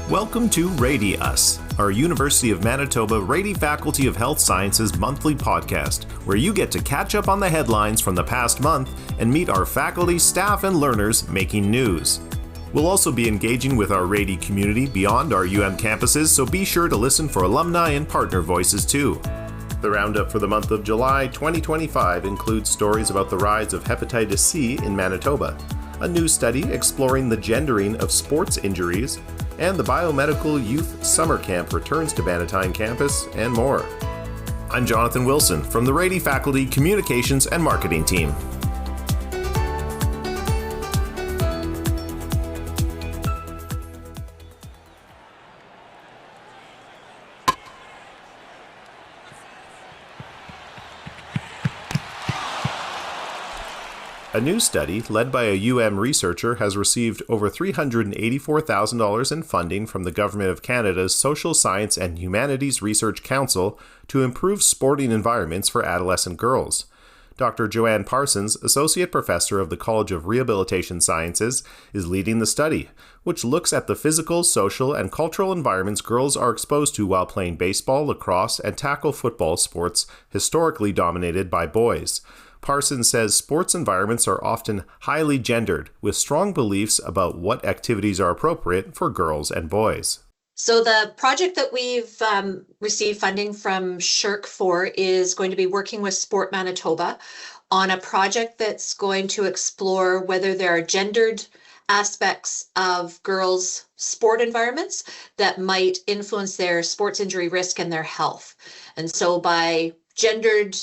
Welcome to Radi Us, our University of Manitoba Radi Faculty of Health Sciences monthly podcast, where you get to catch up on the headlines from the past month and meet our faculty, staff, and learners making news. We'll also be engaging with our Radi community beyond our campuses, so be sure to listen for alumni and partner voices too. The Roundup for the month of July 2025 includes stories about the rise of hepatitis C in Manitoba, a new study exploring the gendering of sports injuries, and the Biomedical Youth Summer Camp returns to Bannatyne campus, and more. I'm Jonathan Wilson from the Radi Faculty Communications and Marketing team. A new study, led by a researcher, has received over $384,000 in funding from the Government of Canada's Social Science and Humanities Research Council to improve sporting environments for adolescent girls. Dr. Joanne Parsons, Associate Professor of the College of Rehabilitation Sciences, is leading the study, which looks at the physical, social, and cultural environments girls are exposed to while playing baseball, lacrosse, and tackle football sports historically dominated by boys. Parsons says sports environments are often highly gendered, with strong beliefs about what activities are appropriate for girls and boys. So the project that we've received funding from SSHRC for is going to be working with Sport Manitoba on a project that's going to explore whether there are gendered aspects of girls' sport environments that might influence their sports injury risk and their health. And so by gendered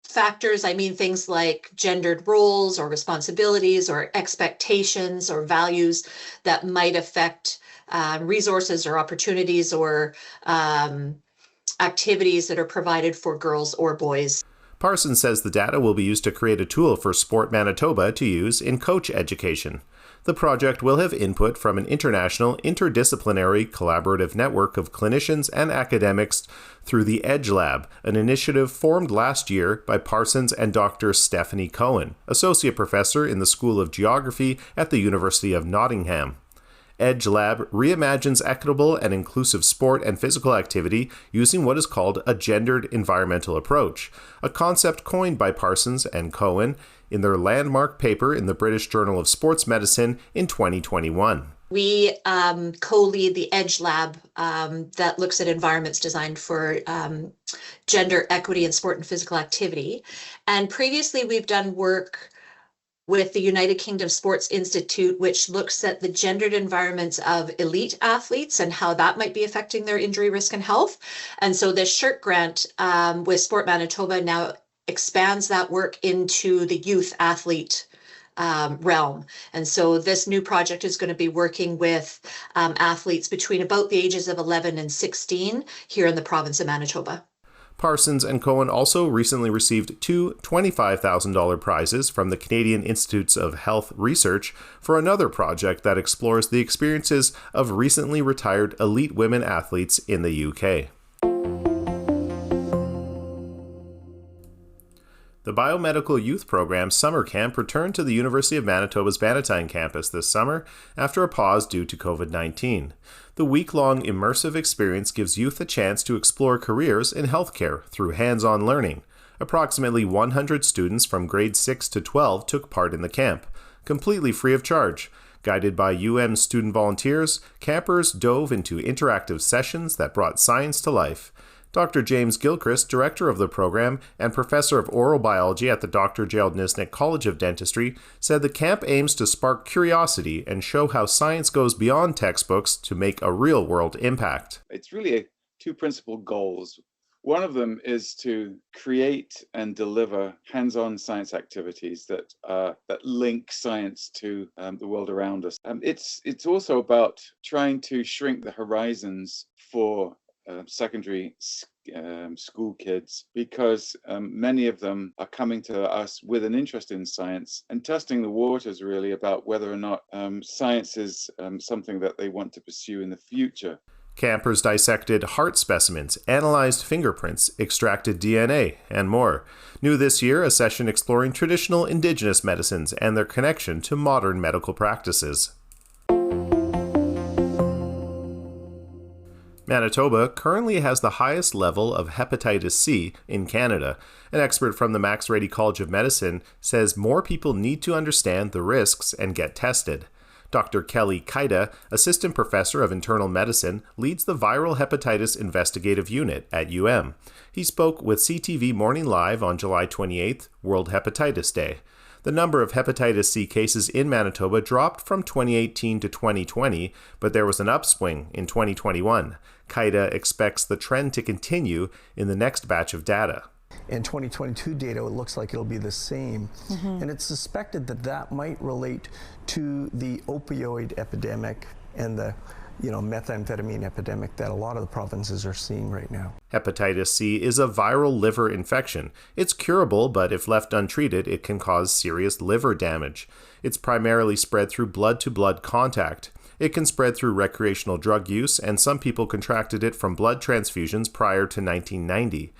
factors, I mean things like gendered roles or responsibilities or expectations or values that might affect resources or opportunities or activities that are provided for girls or boys. Parsons says the data will be used to create a tool for Sport Manitoba to use in coach education. The project will have input from an international, interdisciplinary, collaborative network of clinicians and academics through the EDGE Lab, an initiative formed last year by Parsons and Dr. Stephanie Cohen, Associate Professor in the School of Geography at the University of Nottingham. EDGE Lab reimagines equitable and inclusive sport and physical activity using what is called a gendered environmental approach, a concept coined by Parsons and Cohen in their landmark paper in the British Journal of Sports Medicine in 2021. We co-lead the EDGE Lab that looks at environments designed for gender equity in sport and physical activity. And previously we've done work with the United Kingdom Sports Institute, which looks at the gendered environments of elite athletes and how that might be affecting their injury risk and health. And so this SSHRC grant with Sport Manitoba now expands that work into the youth athlete realm. And so this new project is going to be working with athletes between about the ages of 11 and 16 here in the province of Manitoba. Parsons and Cohen also recently received two $25,000 prizes from the Canadian Institutes of Health Research for another project that explores the experiences of recently retired elite women athletes in the UK. The Biomedical Youth Program Summer Camp returned to the University of Manitoba's Bannatyne campus this summer after a pause due to COVID-19. The week-long immersive experience gives youth a chance to explore careers in healthcare through hands-on learning. Approximately 100 students from grades 6 to 12 took part in the camp, completely free of charge. Guided by student volunteers, campers dove into interactive sessions that brought science to life. Dr. James Gilchrist, director of the program and professor of oral biology at the Dr. Gerald Nisnik College of Dentistry, said the camp aims to spark curiosity and show how science goes beyond textbooks to make a real-world impact. It's really two principal goals. One of them is to create and deliver hands-on science activities that link science to the world around us. It's also about trying to shrink the horizons for secondary school kids, because many of them are coming to us with an interest in science and testing the waters really about whether or not science is something that they want to pursue in the future. Campers dissected heart specimens, analyzed fingerprints, extracted DNA, and more. New this year, a session exploring traditional Indigenous medicines and their connection to modern medical practices. Manitoba currently has the highest level of hepatitis C in Canada. An expert from the Max Rady College of Medicine says more people need to understand the risks and get tested. Dr. Kelly Kaida, assistant professor of internal medicine, leads the viral hepatitis investigative unit at He spoke with CTV Morning Live on July 28th, World Hepatitis Day. The number of hepatitis C cases in Manitoba dropped from 2018 to 2020, but there was an upswing in 2021. Kaida expects the trend to continue in the next batch of data. In 2022 data, it looks like it'll be the same. And it's suspected that that might relate to the opioid epidemic and the methamphetamine epidemic that a lot of the provinces are seeing right now. Hepatitis C is a viral liver infection. It's curable, but if left untreated, it can cause serious liver damage. It's primarily spread through blood-to-blood contact. It can spread through recreational drug use, and some people contracted it from blood transfusions prior to 1990.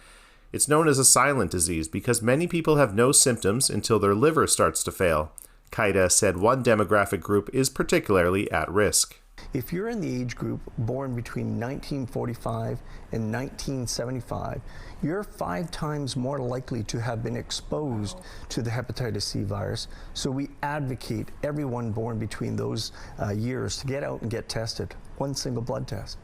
It's known as a silent disease because many people have no symptoms until their liver starts to fail. Kaida said one demographic group is particularly at risk. If you're in the age group born between 1945 and 1975, you're 5 times more likely to have been exposed to the hepatitis C virus. So we advocate everyone born between those years to get out and get tested. One single blood test.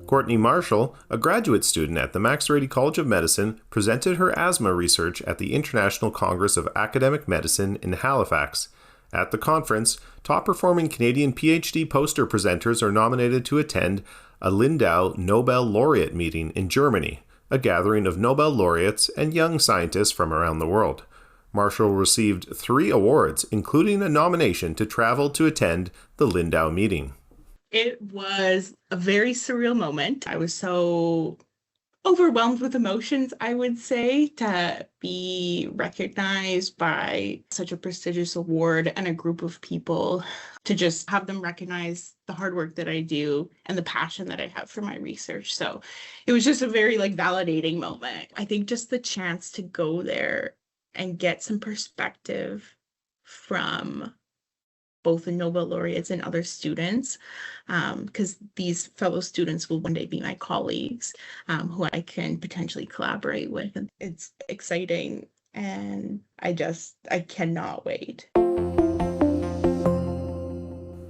Courtney Marshall, a graduate student at the Max Rady College of Medicine, presented her asthma research at the International Congress of Academic Medicine in Halifax. At the conference, top-performing Canadian PhD poster presenters are nominated to attend a Lindau Nobel Laureate meeting in Germany, a gathering of Nobel laureates and young scientists from around the world. Marshall received 3 awards, including a nomination to travel to attend the Lindau meeting. It was a very surreal moment. I was so overwhelmed with emotions, I would say, to be recognized by such a prestigious award and a group of people, to just have them recognize the hard work that I do and the passion that I have for my research. So it was just a very validating moment. I think just the chance to go there and get some perspective from both the Nobel laureates and other students, because these fellow students will one day be my colleagues, who I can potentially collaborate with. And it's exciting, and I cannot wait.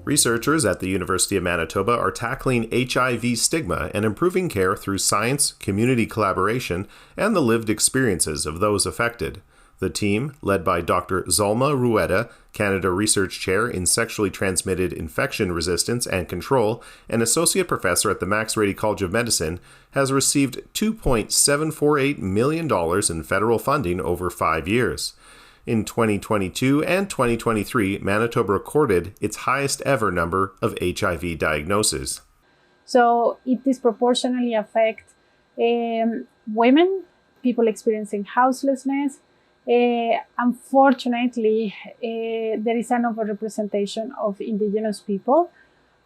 Researchers at the University of Manitoba are tackling HIV stigma and improving care through science, community collaboration, and the lived experiences of those affected. The team, led by Dr. Zalma Rueda, Canada Research Chair in Sexually Transmitted Infection Resistance and Control and Associate Professor at the Max Rady College of Medicine, has received $2.748 million in federal funding over 5 years. In 2022 and 2023, Manitoba recorded its highest ever number of HIV diagnoses. So it disproportionately affects women, people experiencing houselessness. Unfortunately, there is an overrepresentation of Indigenous people.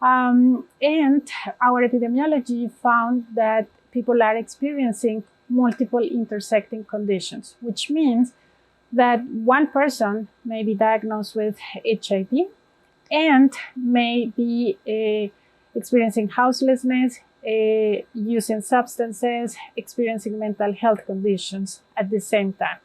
And our epidemiology found that people are experiencing multiple intersecting conditions, which means that one person may be diagnosed with HIV and may be experiencing houselessness, using substances, experiencing mental health conditions at the same time.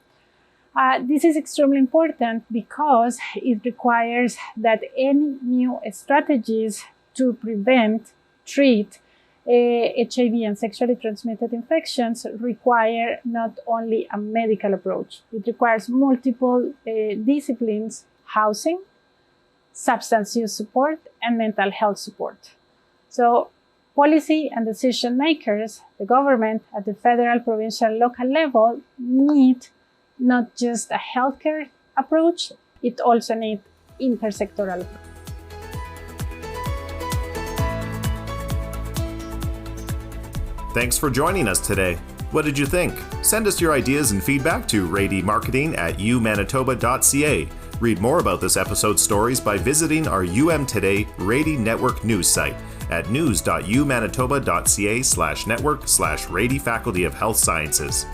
This is extremely important because it requires that any new strategies to prevent, treat HIV and sexually transmitted infections require not only a medical approach. It requires multiple disciplines: housing, substance use support, and mental health support. So policy and decision makers, the government at the federal, provincial, local level need not just a healthcare approach, it also needs intersectoral approach. Thanks for joining us today. What did you think? Send us your ideas and feedback to radymarketing@umanitoba.ca. Read more about this episode's stories by visiting our UM Today Rady Network news site at news.umanitoba.ca/network/Rady Faculty of Health Sciences.